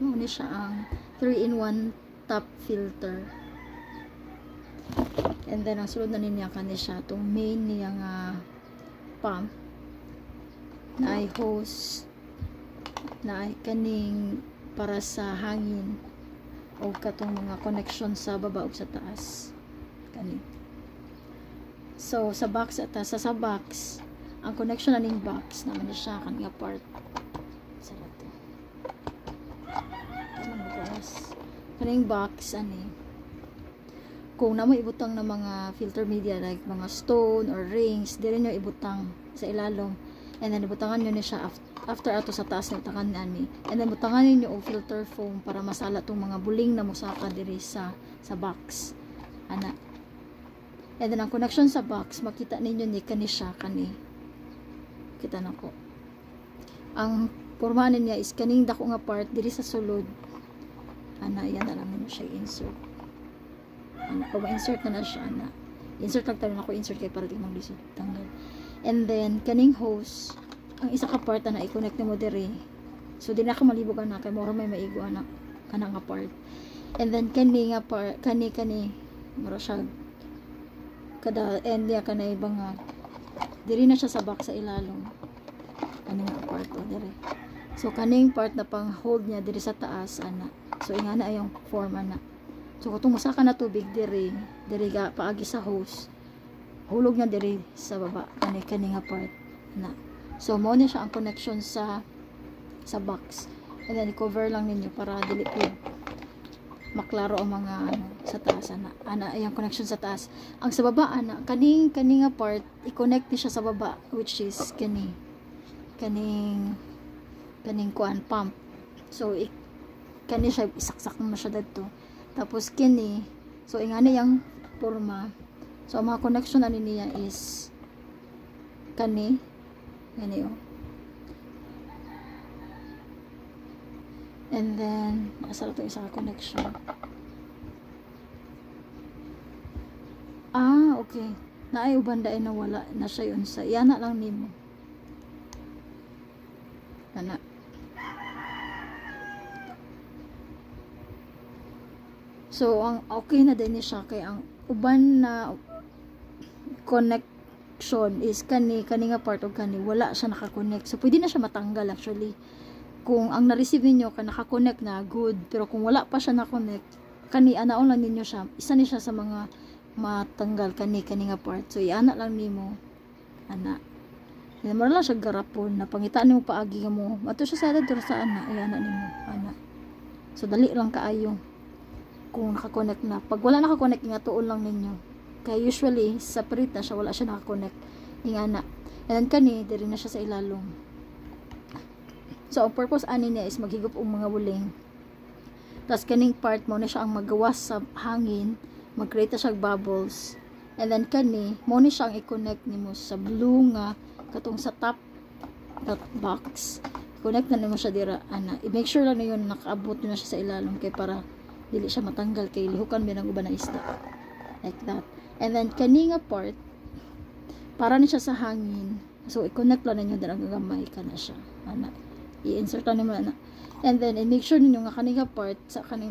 Muna siya ang 3-in-1 top filter. And then ang sulod na niya kani siya itong main niya nga pump na ay hose na ay kaning para sa hangin o katong mga connection sa baba o sa taas kani. So sa box sa box ang connection na ning box naman siya kani nga part sa to kaning box ani kung namo ibutang na mga filter media like mga stone or rings, dire nyo ibutang sa ilalom. And then ibutangan nyo na siya after ato sa taas na ibutangan ani. And then ibutangan niyo og filter foam para masala tong mga buling na musaka dire sa box. Ana. And then ang connection sa box, makita ninyo ni kani siya kani. Kita nako. Ang porma niya is kaning dako nga part dire sa sulod. Ana, yan na lang niyo siya insert. Pag ma-insert na siya na insert lang tayo na ako insert kay para di maglisod tanggal. And then kaning hose ang isa ka part na i-connect mo dire, so di na ka malibog na kay mura may maigo anak kana nga part. And then kani nga part kani mura siya kada end niya kanay nga diri na siya sa box sa ilalom kani nga part o dire. So kaning part na pang hold niya diri sa taas ana, so ingana ayong form ana. So kung masaka na tubig diri ga paagi sa hose, hulog na diri sa baba kani nga part na. So mo na siya ang connection sa box. And then i-cover lang ninyo para dili po maklaro ang mga ano sa taas ana ayang connection sa taas. Ang sa baba ana kaning nga part i-connect ni siya sa baba, which is kaning kuan pump. So kani siya isaksak na siya dito. Tapos kini, so ingani yang porma. So ang mga connection ani niya is kani oh. And then asa to isa ka connection. Okay. Naay uban dai na wala na siya yun sa yana lang nimo. Kana. So, ang okay na din siya kay ang uban na connection is kani nga part of kani wala siya naka-connect. So, pwede na siya matanggal actually. Kung ang na-receive niyo ka naka-connect na, good. Pero kung wala pa siya na-connect, kani anaon lang ninyo siya. Isa ni siya sa mga matanggal kani nga part. So, iana lang nimo ana. Yan mo lang siya garapon na pangitaan nimo paagi mo. Ato siya sa dito sa ana, iana nimo ana. So, dali lang kaayo. Kung naka-connect na. Pag wala naka-connect, nga tuon lang ninyo. Kaya usually, separate na siya, wala siya naka-connect. Ingana. And then kani, diri na siya sa ilalong. So, ang purpose ani niya is maghigop ang mga buling. Tapos kaning part mo na siya ang magawas sa hangin, mag-create siya bubbles. And then kani, mo na siya ang i-connect nimo sa blue nga, katong sa top that box. Connect na nimo siya dira, ana. I-make sure lang na yun, nakaabot na siya sa ilalong, kay para dili siya matanggal kay lihukan binang uban na isda like that. And then kani nga part para ni siya sa hangin, so i-connect lang ninyo dira gagamay kana siya ana, i-insert lang nimo ana. And then i-make sure ninyo nga kani nga part sa kaning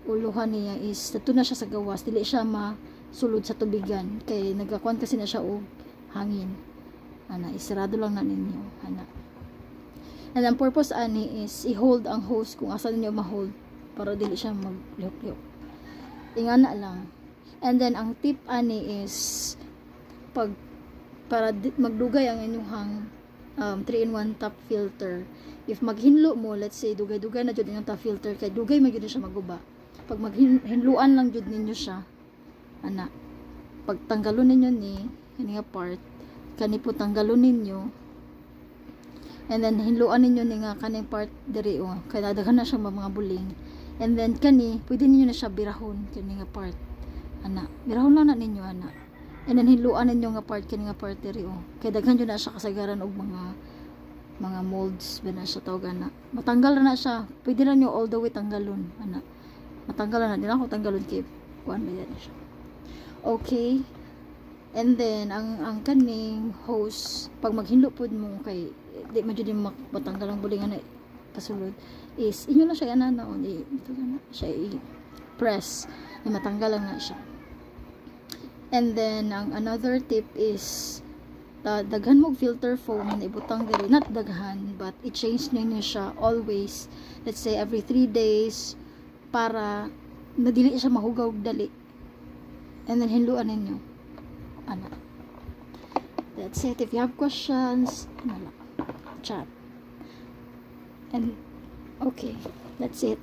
uluhan niya is dito na siya sa gawas, dili siya masulod sa tubigan kay nagakuan kasi na siya og hangin ana. Isarado lang na ninyo ana. And ang purpose ani is i-hold ang hose kung asa ninyo ma-hold para dili siya maglihok-lihok. Ingana lang. And then ang tip ani is para magdugay ang inyong 3-in-1 top filter. If maghinlo mo, let's say dugay-dugay na jud inyong top filter kay dugay man gyud siya maguba. Pag maghinluan lang jud ninyo siya ana. Pag tanggalon ninyo ni kani nga part, kani po tanggalon ninyo. And then hinluan ninyo ni nga kaning part diri o kay daghan na siya mga buling. And then kani pwede niyo na siya birahon kani nga part ana. Birahon lang na ninyo ana. And then hinluan ninyo nga part kani nga part diri o kay daghan jud na siya kasagaran og mga molds ba na siya tawag ana. Matanggal na siya. Pwede na niyo all the way tanggalon ana. Matanggal na dila ko tanggalon kay kuan ba yan siya. Okay. And then ang kaning hose pag maghinlo pud mo kay di man jud matanggal ang buling ana. pasulod is inyo lang siya ananaon ito na siya i-press na matanggal lang na siya. And then ang another tip is daghan mo filter foam na ibutang diri, not daghan but i-change ninyo siya always, let's say every 3 days para nadili siya mahugaw dali. And then hinluan ninyo ano. That's it. If you have questions chat. And okay, that's it.